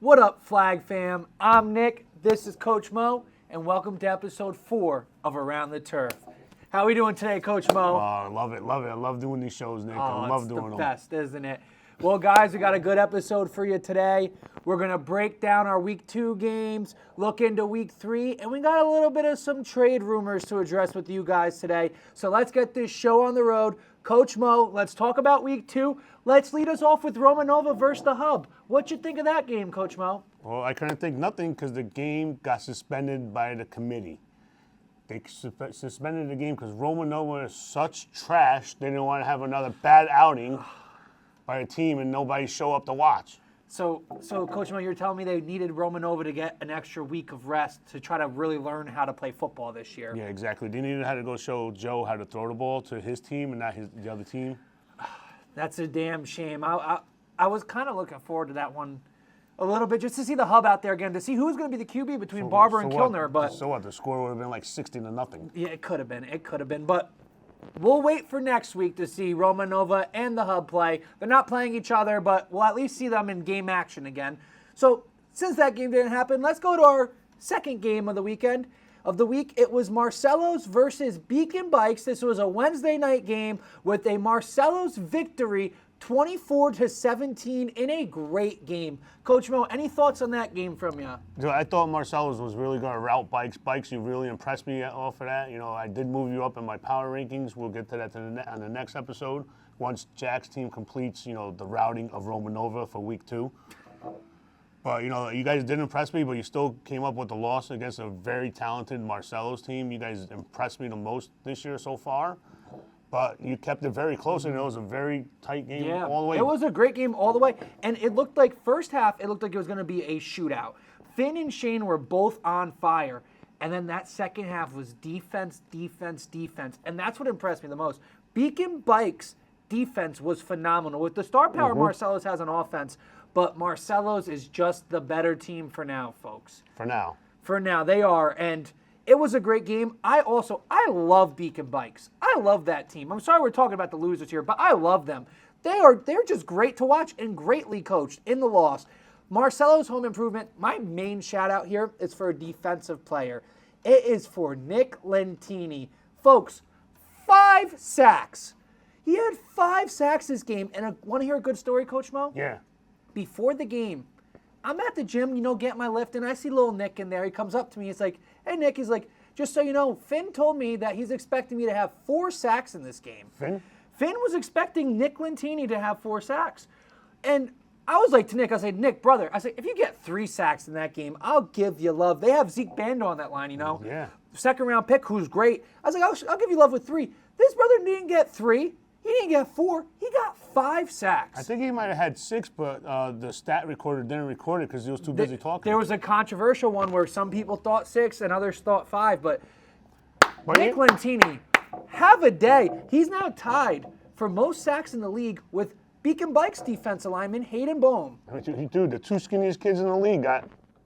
What up, Flag fam? I'm Nick, this is Coach Mo, and welcome to episode 4 of Around the Turf. How are we doing today, Coach Mo? Oh, I love it. I love doing these shows, Nick. I love doing them. It's the best, isn't it? Well, guys, we got a good episode for you today. We're going to break down our Week 2 games, look into Week 3, and we got a little bit of some trade rumors to address with you guys today. So let's get this show on the road. Coach Mo, let's talk about Week 2. Let's lead us off with Romanova versus the Hub. What you think of that game, Coach Mo? Well, I couldn't think nothing because the game got suspended by the committee. They suspended the game because Romanova is such trash. They didn't want to have another bad outing by a team and nobody show up to watch. So Coach Mo, you're telling me they needed Romanova to get an extra week of rest to try to really learn how to play football this year. Yeah, exactly. They needed to go show Joe how to throw the ball to his team and not the other team. That's a damn shame. I was kind of looking forward to that one a little bit, just to see the Hub out there again, to see who's going to be the QB between Barber and Kilner. But so what? The score would have been like 60-0. Yeah, it could have been. But we'll wait for next week to see Romanova and the Hub play. They're not playing each other, but we'll at least see them in game action again. So since that game didn't happen, let's go to our second game of the weekend. Of the week, it was Marcelo's versus Beacon Bikes. This was a Wednesday night game with a Marcelo's victory, 24-17 in a great game. Coach Mo, any thoughts on that game from you? I thought Marcelo's was really going to route Bikes. Bikes, you really impressed me off of that. You know, I did move you up in my power rankings. We'll get to that on the next episode once Jack's team completes, the routing of Romanova for Week 2. But, you guys did impress me, but you still came up with the loss against a very talented Marcelo's team. You guys impressed me the most this year so far. But you kept it very close, and it was a very tight game all the way. It was a great game all the way. And it looked like first half, it looked like it was going to be a shootout. Finn and Shane were both on fire. And then that second half was defense. And that's what impressed me the most. Beacon Bikes' defense was phenomenal. With the star power Marcelo's has on offense, but Marcelo's is just the better team for now, folks. For now, they are. And it was a great game. I love Beacon Bikes. I love that team. I'm sorry we're talking about the losers here, but I love them. They're just great to watch and greatly coached in the loss. Marcelo's home improvement, my main shout out here is for a defensive player. It is for Nick Lentini. Folks, 5 sacks. He had 5 sacks this game. And want to hear a good story, Coach Mo? Yeah. Before the game, I'm at the gym, getting my lift, and I see little Nick in there. He comes up to me. He's like, hey, Nick. He's like, just so you know, Finn told me that he's expecting me to have 4 sacks in this game. Finn was expecting Nick Lentini to have 4 sacks. And I was like to Nick, I said, Nick, brother, I said, if you get 3 sacks in that game, I'll give you love. They have Zeke Bando on that line, Yeah. Second-round pick, who's great. I was like, I'll give you love with 3. This brother didn't get 3. He didn't get 4. He got 5 sacks. I think he might have had 6, but the stat recorder didn't record it because he was too busy talking. There was a controversial one where some people thought 6 and others thought 5, but Nick Lentini, have a day. He's now tied for most sacks in the league with Beacon Bikes defensive lineman Hayden Boehm. Dude, the 2 skinniest kids in the league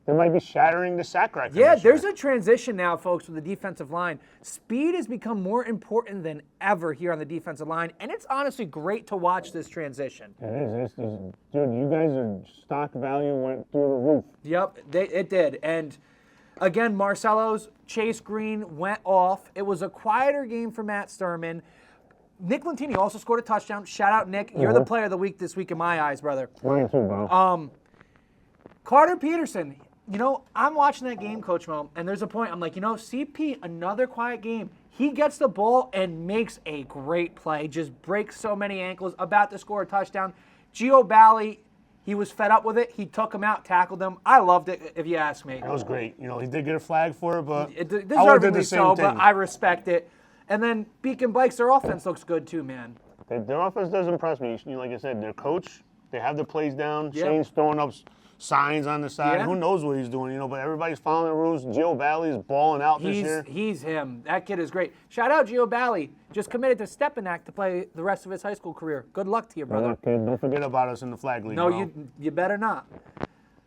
they might be shattering the sack record. Yeah, there's a transition now, folks, with the defensive line. Speed has become more important than ever here on the defensive line, and it's honestly great to watch this transition. It is. Dude, you guys' stock value went through the roof. Yep, it did. And again, Marcelo's Chase Green went off. It was a quieter game for Matt Sturman. Nick Lentini also scored a touchdown. Shout out, Nick. You're the player of the week this week in my eyes, brother. Mine too, bro. Carter Peterson. I'm watching that game, Coach Mo, and there's a point, I'm like, CP, another quiet game. He gets the ball and makes a great play, just breaks so many ankles, about to score a touchdown. Gio Bally, he was fed up with it. He took him out, tackled him. I loved it, if you ask me. That was great. He did get a flag for it, but deservedly so, but I respect it. And then Beacon Bikes, their offense looks good too, man. Their offense does impress me. Like I said, their coach, they have the plays down. Yep. Shane's throwing up signs on the side. Yeah. Who knows what he's doing, but everybody's following the rules. Gio Bally is balling out this year. He's him. That kid is great. Shout out Gio Bally. Just committed to Stepinac to play the rest of his high school career. Good luck to you, brother. Good luck, kid. Don't forget about us in the flag league. No, you better not.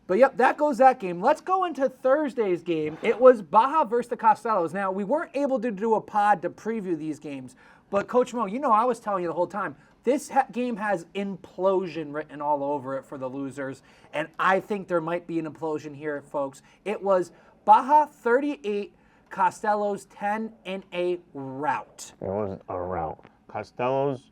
But, yep, that goes that game. Let's go into Thursday's game. It was Baja versus the Costellos. Now, we weren't able to do a pod to preview these games. But, Coach Mo, I was telling you the whole time, This game has implosion written all over it for the losers, and I think there might be an implosion here, folks. It was Baja 38, Costello's 10 in a rout. It was a rout. Costello's,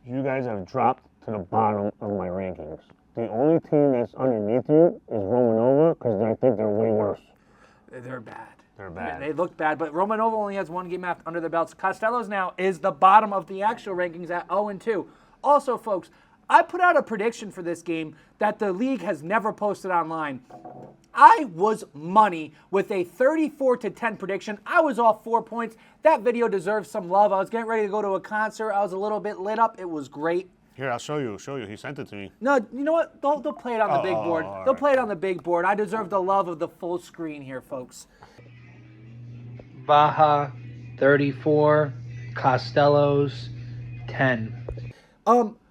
you guys have dropped to the bottom of my rankings. The only team that's underneath you is Romanova, because I think they're way worse. They're bad. They're bad. They look bad, but Romanova only has one game under their belts. Costello's now is the bottom of the actual rankings at 0-2. Also, folks, I put out a prediction for this game that the league has never posted online. I was money with a 34-10 prediction. I was off 4 points. That video deserves some love. I was getting ready to go to a concert. I was a little bit lit up. It was great. Here, I'll show you. He sent it to me. No, you know what? They'll play it on the big board. They'll play it on the big board. I deserve the love of the full screen here, folks. Baja 34, Costello's 10.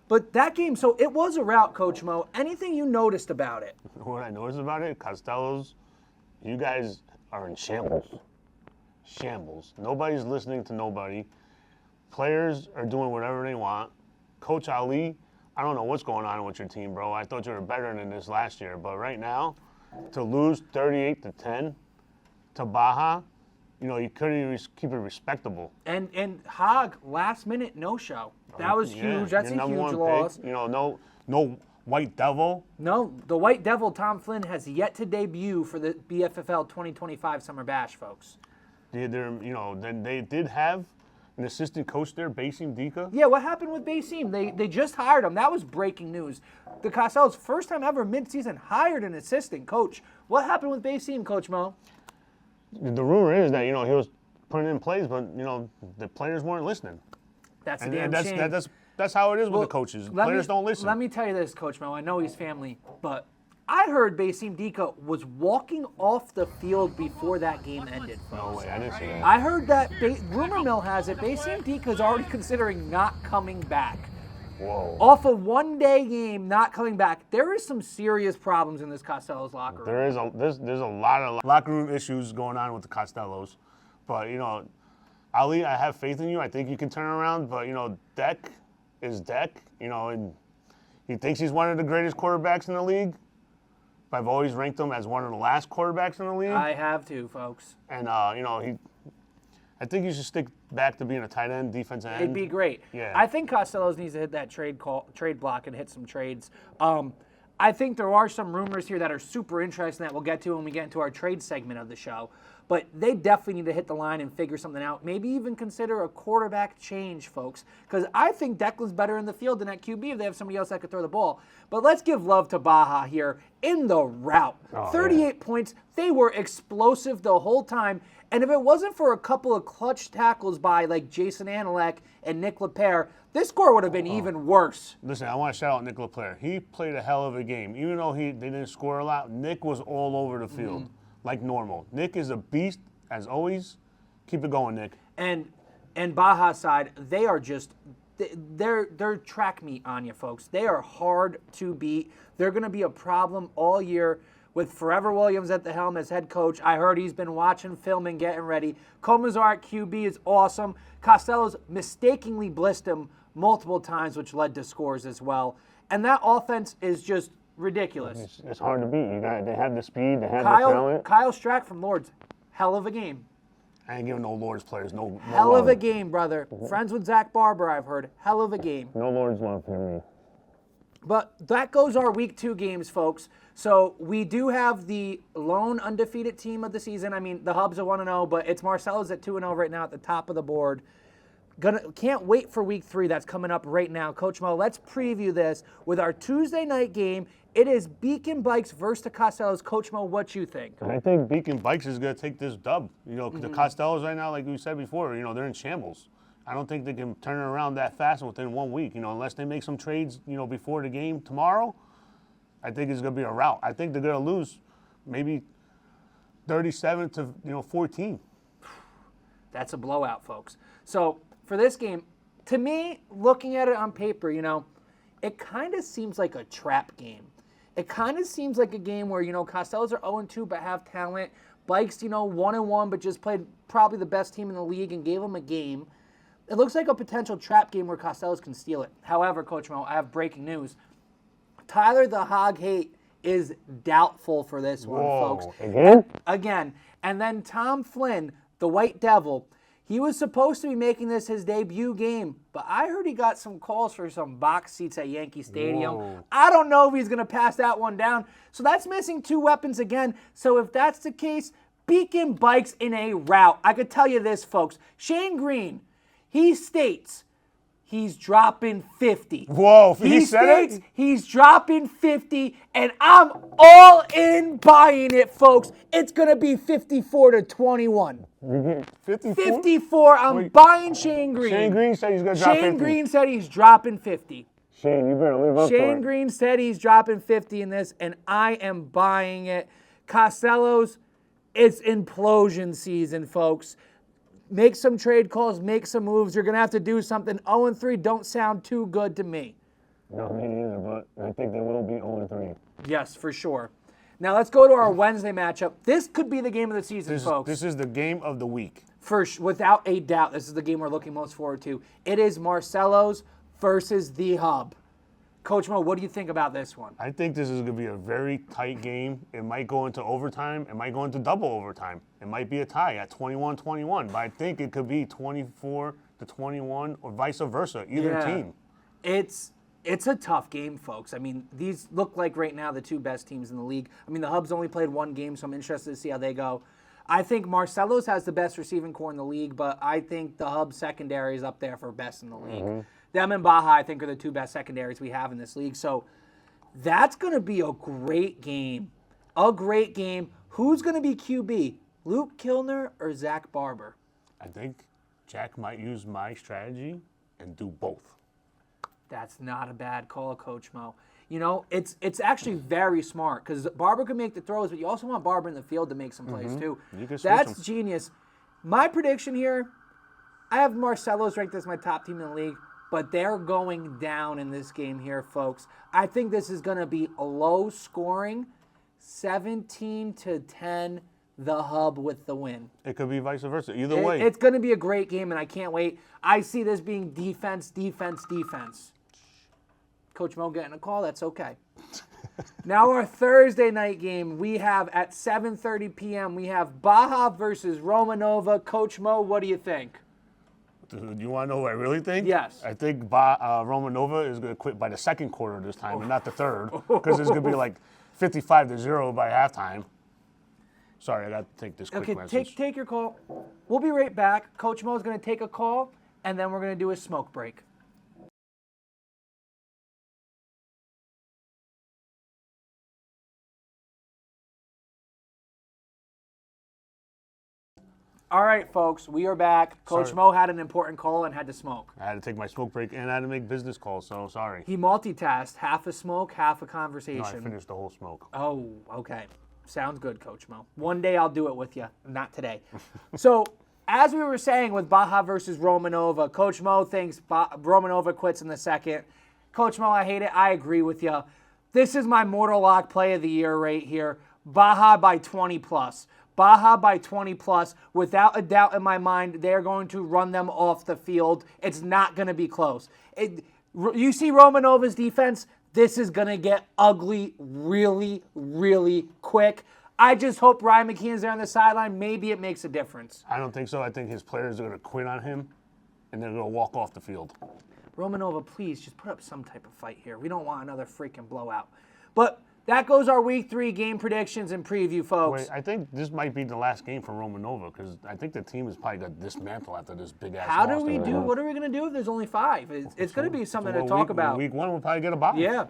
But that game, so it was a rout, Coach Mo. Anything you noticed about it? What I noticed about it, Costello's, you guys are in shambles. Shambles. Nobody's listening to nobody. Players are doing whatever they want. Coach Ali, I don't know what's going on with your team, bro. I thought you were better than this last year. But right now, to lose 38-10 to Baja, you know, you couldn't even keep it respectable. And Haag, last minute no-show. That was huge. That's a huge loss. You know, no White Devil. No, the White Devil, Tom Flynn, has yet to debut for the BFFL 2025 Summer Bash, folks. Then they did have an assistant coach there, Basim Dika. Yeah, what happened with Basim? They just hired him. That was breaking news. The Costello's first time ever mid-season hired an assistant coach. What happened with Basim, Coach Mo? The rumor is that, he was putting in plays, but, the players weren't listening. That's a damn shame. That's how it is with the coaches. Players don't listen. Let me tell you this, Coach Mo. I know he's family, but I heard Basim Dika was walking off the field before that game ended. No way, I didn't see that. I heard that, rumor mill has it, Basim Dika is already considering not coming back. Whoa. Off a one-day game, not coming back. There is some serious problems in this Costello's locker room. There's a lot of locker room issues going on with the Costellos. But, Ali, I have faith in you. I think you can turn around. But, Deck is Deck, and he thinks he's one of the greatest quarterbacks in the league. But I've always ranked him as one of the last quarterbacks in the league. I have to, folks. And, I think you should stick back to being a tight end, defensive end. It'd be great. Yeah. I think Costello's needs to hit that trade block and hit some trades. I think there are some rumors here that are super interesting that we'll get to when we get into our trade segment of the show. But they definitely need to hit the line and figure something out. Maybe even consider a quarterback change, folks. Because I think Declan's better in the field than at QB if they have somebody else that could throw the ball. But let's give love to Baja here in the rout. 38 points. They were explosive the whole time. And if it wasn't for a couple of clutch tackles by like Jason Anelek and Nick LePere, this score would have been even worse. Listen, I want to shout out Nick LePere. He played a hell of a game. Even though they didn't score a lot, Nick was all over the field like normal. Nick is a beast, as always. Keep it going, Nick. And Baja's side, they are just they're track meet on you, folks. They are hard to beat. They're going to be a problem all year with Forever Williams at the helm as head coach. I heard he's been watching film and getting ready. Comazar at QB is awesome. Costello's mistakenly blitzed him multiple times, which led to scores as well. And that offense is just ridiculous. It's hard to beat. They have the speed, they have the talent. Kyle Strack from Lords, hell of a game. I ain't giving no Lords players no Hell love. of a game, brother. Friends with Zach Barber, I've heard. Hell of a game. No Lords love for me. But that goes our week 2 games, folks. So we do have the lone undefeated team of the season. I mean, the Hubs are 1-0, but it's Marcelo's at 2-0 right now at the top of the board. Can't wait for week 3 that's coming up right now. Coach Mo, let's preview this with our Tuesday night game. It is Beacon Bikes versus the Costellos. Coach Mo, what you think? I think Beacon Bikes is going to take this dub. The Costellos right now, like we said before, they're in shambles. I don't think they can turn it around that fast within 1 week, unless they make some trades, before the game tomorrow. I think it's going to be a rout. I think they're going to lose maybe 37-14. That's a blowout, folks. So for this game, to me, looking at it on paper, it kind of seems like a trap game. It kind of seems like a game where, Costellos are 0-2 but have talent. Bikes, 1-1 but just played probably the best team in the league and gave them a game. it looks like a potential trap game where Costello's can steal it. However, Coach Mo, I have breaking news. Tyler the Hog Hate is doubtful for this one, folks. Again. And then Tom Flynn, the White Devil, he was supposed to be making this his debut game, but I heard he got some calls for some box seats at Yankee Stadium. Whoa. I don't know if he's going to pass that one down. So that's missing 2 weapons again. So if that's the case, Beacon Bikes in a rout. I could tell you this, folks. Shane Green, he states he's dropping 50. Whoa, he said it? He's dropping 50, and I'm all in buying it, folks. It's going to be 54-21. 54? 54, I'm buying Shane Green. Shane Green said he's going to drop 50. Shane Green said he's dropping 50. Shane, you better live up to it. Shane Green said he's dropping 50 in this, and I am buying it. Costello's, it's implosion season, folks. Make some trade calls, make some moves. You're going to have to do something. 0-3 don't sound too good to me. No, me neither, but I think they will be 0-3. Yes, for sure. Now let's go to our Wednesday matchup. This could be the game of the season, folks. This is the game of the week. Without a doubt, this is the game we're looking most forward to. It is Marcelo's versus the Hub. Coach Mo, what do you think about this one? I think this is going to be a very tight game. It might go into overtime. It might go into double overtime. It might be a tie at 21-21, but I think it could be 24-21 or vice versa, either team. It's a tough game, folks. I mean, these look like right now the 2 best teams in the league. I mean, the Hub's only played 1 game, so I'm interested to see how they go. I think Marcelo's has the best receiving core in the league, but I think the Hub secondary is up there for best in the league. Them and Baja, I think, are the 2 best secondaries we have in this league. So that's going to be a great game. A great game. Who's going to be QB? Luke Kilner or Zach Barber? I think Jack might use my strategy and do both. That's not a bad call, Coach Mo. You know, it's actually very smart because Barber can make the throws, but you also want Barber in the field to make some plays too. That's genius. My prediction here, I have Marcelo's ranked as my top team in the league, but they're going down in this game here, folks. I think this is going to be a low scoring, 17-10, the Hub with the win. It could be vice versa. Either way. It's going to be a great game, and I can't wait. I see this being defense, defense, defense. Coach Mo getting a call, that's okay. Now our Thursday night game, we have at 7:30 p.m., we have Baja versus Romanova. Coach Mo, what do you think? Do you want to know what I really think? Yes. I think Romanova is going to quit by the second quarter this time and not the third because it's going to be like 55-0 by halftime. Sorry, I got to take this quick message. Take your call. We'll be right back. Coach Mo is going to take a call, and then we're going to do a smoke break. All right, folks, we are back. Coach Mo had an important call and had to smoke. I had to take my smoke break and I had to make business calls, so sorry. He multitasked, half a smoke, half a conversation. No, I finished the whole smoke. Oh, okay. Sounds good, Coach Mo. One day I'll do it with you, not today. So, as we were saying with Baja versus Romanova, Coach Mo thinks Romanova quits in the second. Coach Mo, I hate it. I agree with you. This is my Mortal Lock play of the year right here. Baja by 20 plus. Baja by 20 plus. Without a doubt in my mind, they're going to run them off the field. It's not going to be close. You see Romanova's defense? This is going to get ugly really, really quick. I just hope Ryan McKeon's there on the sideline. Maybe it makes a difference. I don't think so. I think his players are going to quit on him, and they're going to walk off the field. Romanova, please, just put up some type of fight here. We don't want another freaking blowout. But that goes our Week 3 game predictions and preview, folks. Wait, I think this might be the last game for Romanova because I think the team is probably going to dismantle after this big-ass How loss do we do? What are we going to do if there's only 5? It's going to be something to talk about. Week 1, we'll probably get a bye. Yeah.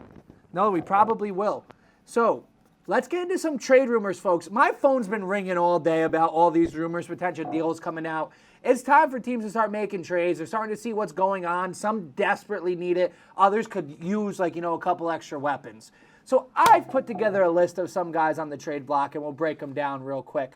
No, we probably will. So, let's get into some trade rumors, folks. My phone's been ringing all day about all these rumors, potential deals coming out. It's time for teams to start making trades. They're starting to see what's going on. Some desperately need it. Others could use, a couple extra weapons. So I've put together a list of some guys on the trade block, and we'll break them down real quick.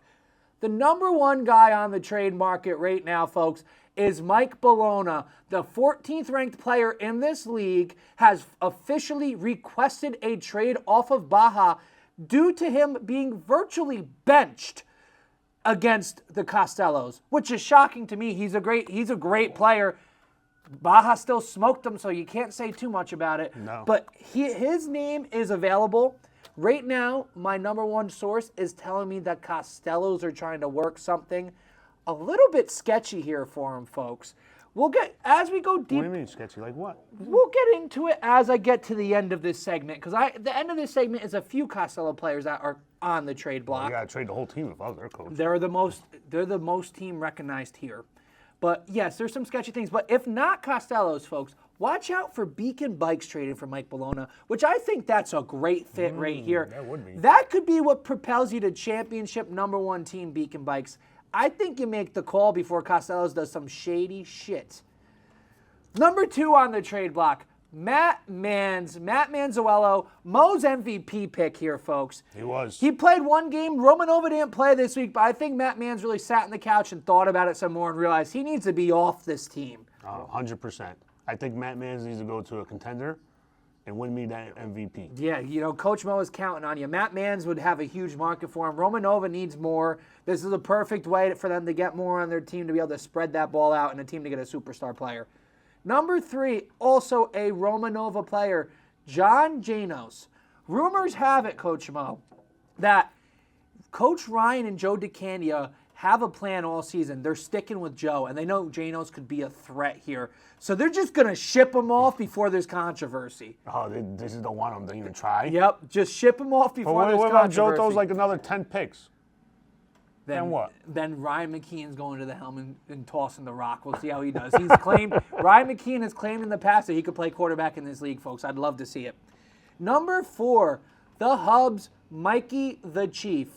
The number 1 guy on the trade market right now, folks, is Mike Bologna. The 14th ranked player in this league has officially requested a trade off of Baja due to him being virtually benched against the Costellos, which is shocking to me. He's a great player. Baja still smoked him, so you can't say too much about it. No. But his name is available. Right now, my number one source is telling me that Costellos are trying to work something a little bit sketchy here for him, folks. We'll get, as we go deep. What do you mean sketchy? Like what? We'll get into it as I get to the end of this segment, because the end of this segment is a few Costello players that are on the trade block. You got to trade the whole team if I was their coach. They're the most team recognized here. But yes, there's some sketchy things. But if not Costellos, folks, watch out for Beacon Bikes trading for Mike Bologna, which I think that's a great fit right here. That would be. That could be what propels you to championship #1 team Beacon Bikes. I think you make the call before Costellos does some shady shit. Number 2 on the trade block, Matt Manzuello, Mo's MVP pick here, folks. He was. He played one game. Romanova didn't play this week, but I think Matt Mans really sat on the couch and thought about it some more and realized he needs to be off this team. 100%. I think Matt Mans needs to go to a contender and win me that MVP. Yeah, Coach Mo is counting on you. Matt Mans would have a huge market for him. Romanova needs more. This is a perfect way for them to get more on their team, to be able to spread that ball out and a team to get a superstar player. Number 3, also a Romanova player, John Janos. Rumors have it, Coach Mo, that Coach Ryan and Joe DeCandia have a plan all season. They're sticking with Joe, and they know Janos could be a threat here. So they're just going to ship him off before there's controversy. Oh, they just don't want him to even try? Yep, just ship him off before there's what about controversy. Joe throws like another 10 picks? Then what? Then Ryan McKeon's going to the helm and tossing the rock. We'll see how he does. Ryan McKeon has claimed in the past that he could play quarterback in this league, folks. I'd love to see it. Number 4, the Hubs, Mikey the Chief.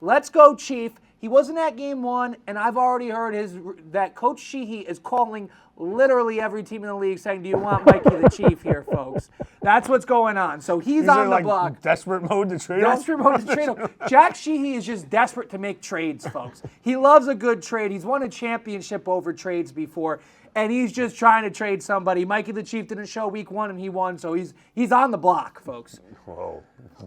Let's go, Chief. He wasn't at game 1, and I've already heard that Coach Sheehy is calling literally every team in the league saying, do you want Mikey the Chief here, folks? That's what's going on. So he's on the block. Desperate mode to trade him? Desperate mode to trade him. Jack Sheehy is just desperate to make trades, folks. He loves a good trade. He's won a championship over trades before, and he's just trying to trade somebody. Mikey the Chief didn't show week 1, and he won, so he's on the block, folks. Whoa.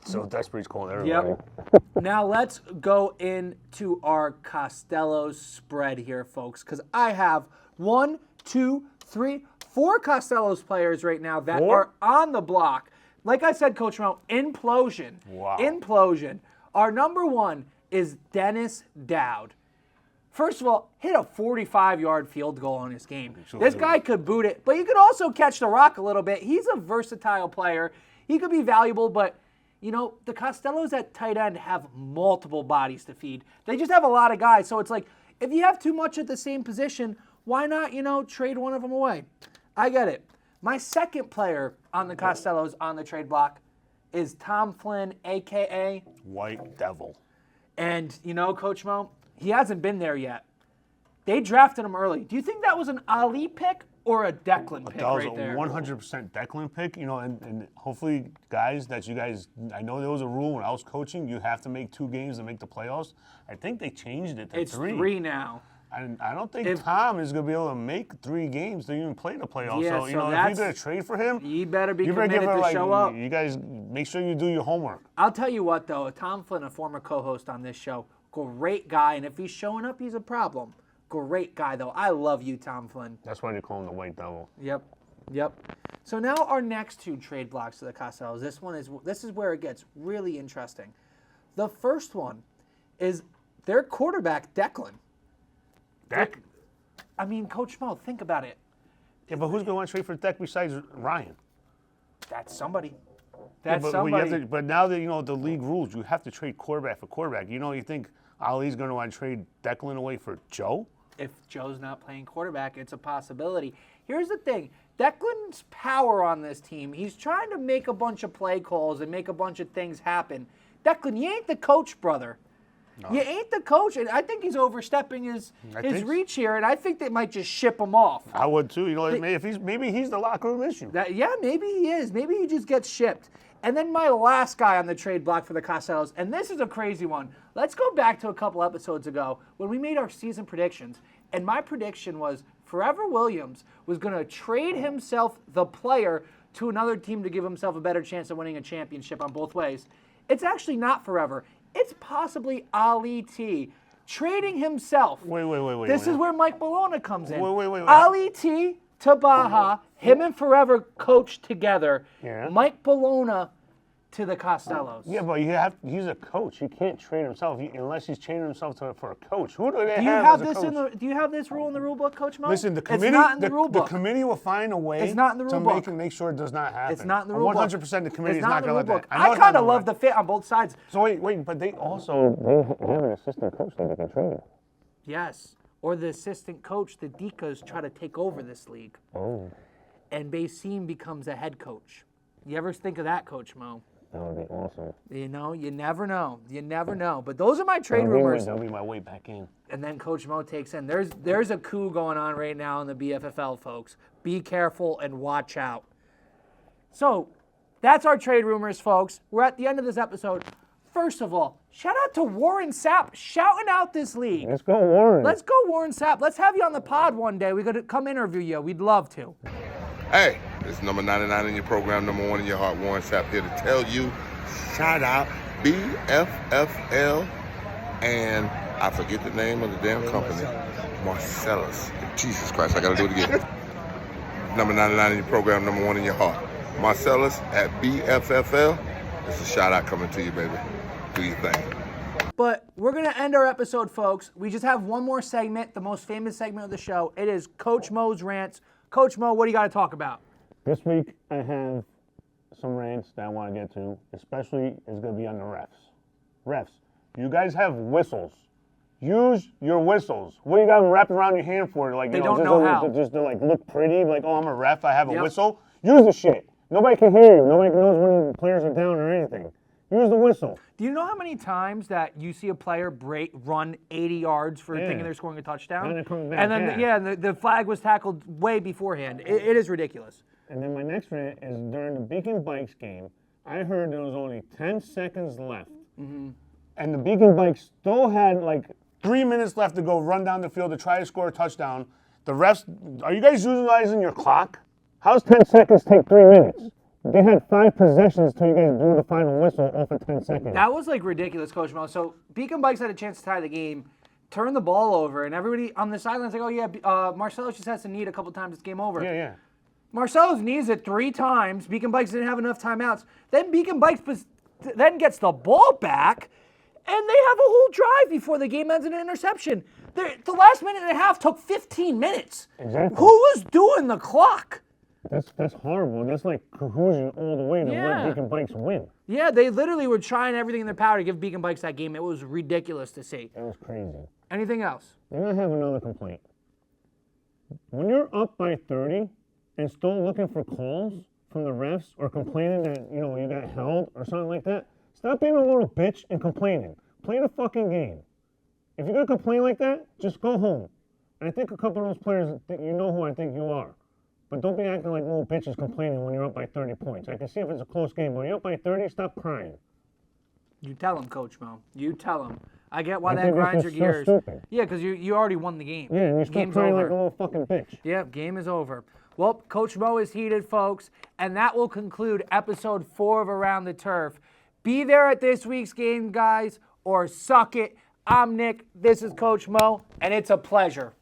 So desperate he's calling everybody. Yep. Now let's go into our Costello spread here, folks, because I have 1, 2, 3, 4 Costello's players right now that are on the block. Like I said, Coach Mo, implosion. Wow. Implosion. Our number 1 is Dennis Dowd. First of all, hit a 45-yard field goal in this game. This guy could boot it, but he could also catch the rock a little bit. He's a versatile player. He could be valuable, but the Costellos at tight end have multiple bodies to feed. They just have a lot of guys. So it's like, if you have too much at the same position, why not, trade one of them away? I get it. My second player on the Costellos on the trade block is Tom Flynn, a.k.a. White Devil. And, Coach Mo, he hasn't been there yet. They drafted him early. Do you think that was an Ali pick or a Declan pick That was right there? a 100% Declan pick, and hopefully, guys, I know there was a rule when I was coaching, you have to make 2 games to make the playoffs. I think they changed it to 3. It's 3 now. And I don't think Tom is going to be able to make 3 games to even play the playoffs. Yeah, so, so if you're going to trade for him, you better be give committed to show up. You guys make sure you do your homework. I'll tell you what, though, Tom Flynn, a former co-host on this show, great guy, and if he's showing up, he's a problem. Great guy, though. I love you, Tom Flynn. That's why they call him the White Devil. Yep. So now our next 2 trade blocks to the Costellos. This is where it gets really interesting. The first one is their quarterback, Declan. Deck? I mean, Coach Mo, think about it. Yeah, but who's going to want to trade for Deck besides Ryan? That's somebody. But now that the league rules, you have to trade quarterback for quarterback. You think Ali's going to want to trade Declan away for Joe? If Joe's not playing quarterback, it's a possibility. Here's the thing. Declan's power on this team, he's trying to make a bunch of play calls and make a bunch of things happen. Declan, you ain't the coach, brother. No. You ain't the coach, and I think he's overstepping his reach here, and I think they might just ship him off. I would too. Maybe he's the locker room issue. Maybe he is. Maybe he just gets shipped. And then my last guy on the trade block for the Costellos, and this is a crazy one. Let's go back to a couple episodes ago when we made our season predictions, and my prediction was Forever Williams was going to trade himself, the player, to another team to give himself a better chance of winning a championship on both ways. It's actually not Forever. It's possibly Ali T. trading himself. Wait. This is where Mike Bologna comes in. Wait. Ali T to Baja. Him and Forever coached together. Yeah. Mike Bologna to the Costellos. Yeah, but he's a coach. He can't train himself unless he's training himself for a coach. Who do they Do you have have as a this coach? do you have this rule in the rule book, Coach Mo? Listen, the committee, It's not in the rule the book. committee will find a way It's not in the rule book. make sure it does not happen. It's not in the rule book. 100% the committee It's is not in the going to rule let book. that. I kind of love the fit on both sides. So wait, but they also have an assistant coach that they can train. Yes. Or the assistant coach, the Deacons, try to take over this league. Oh, And Basim becomes a head coach. You ever think of that, Coach Mo? that would be awesome. You know, you never know. You never know. But those are my trade rumors. That'll be my way back in. And then Coach Mo takes in. There's a coup going on right now in the BFFL, folks. Be careful and watch out. So, that's our trade rumors, folks. We're at the end of this episode. First of all, shout out to Warren Sapp shouting out this league. Let's go, Warren. Let's go, Warren Sapp. Let's have you on the pod one day. We're going to come interview you. We'd love to. Hey, it's number 99 in your program, number 1 in your heart, Warren Sapp here to tell you, shout out BFFL, and I forget the name of the damn company, Marcellus. Jesus Christ, I gotta do it again. Number 99 in your program, number 1 in your heart, Marcellus at BFFL. It's a shout out coming to you, baby. Do your thing. But we're going to end our episode, folks. We just have one more segment, the most famous segment of the show. It is Coach Mo's Rants. Coach Mo, what do you got to talk about? This week I have some rants that I want to get to, especially is going to be on the refs. Refs, you guys have whistles. Use your whistles. What do you got them wrapped around your hand for? Like, They you don't just know how. Just to like look pretty, like, oh, I'm a ref, I have a Yep. whistle. Use the shit. Nobody can hear you. Nobody knows when the players are down or anything. Use the whistle. Do you know how many times that you see a player run 80 yards for thinking they're scoring a touchdown? And they're coming back, and then, yeah. the flag was tackled way beforehand. It is ridiculous. And then my next rant is during the Beacon Bikes game, I heard there was only 10 seconds left. Mm-hmm. And the Beacon Bikes still had like 3 minutes left to go run down the field to try to score a touchdown. The refs, are you guys utilizing your clock? How's 10 seconds take 3 minutes? They had 5 possessions till you guys blew the final whistle off of 10 seconds. That was like ridiculous, Coach Mo. So Beacon Bikes had a chance to tie the game, turn the ball over, and everybody on the sidelines like, oh yeah, Marcelo just has to knee it a couple times, it's game over. Yeah. Marcelo's knees it 3 times. Beacon Bikes didn't have enough timeouts. Then Beacon Bikes then gets the ball back, and they have a whole drive before the game ends in an interception. The last minute and a half took 15 minutes. Exactly. Who was doing the clock? That's horrible. That's like cohesion all the way to Yeah. let Beacon Bikes win. Yeah, they literally were trying everything in their power to give Beacon Bikes that game. It was ridiculous to see. That was crazy. Anything else? Then I have another complaint. When you're up by 30 and still looking for calls from the refs or complaining that, you got held or something like that, stop being a little bitch and complaining. Play the fucking game. If you're going to complain like that, just go home. And I think a couple of those players, you know who I think you are. But don't be acting like little bitches complaining when you're up by 30 points. I can see if it's a close game, but when you're up by 30, stop crying. You tell him, Coach Mo. You tell him. I get why I that think this grinds your is gears. so stupid. Yeah, because you already won the game. Yeah, and you're still Game's crying over. like a little fucking bitch. Yeah, game is over. Well, Coach Mo is heated, folks, and that will conclude episode 4 of Around the Turf. Be there at this week's game, guys, or suck it. I'm Nick, this is Coach Mo, and it's a pleasure.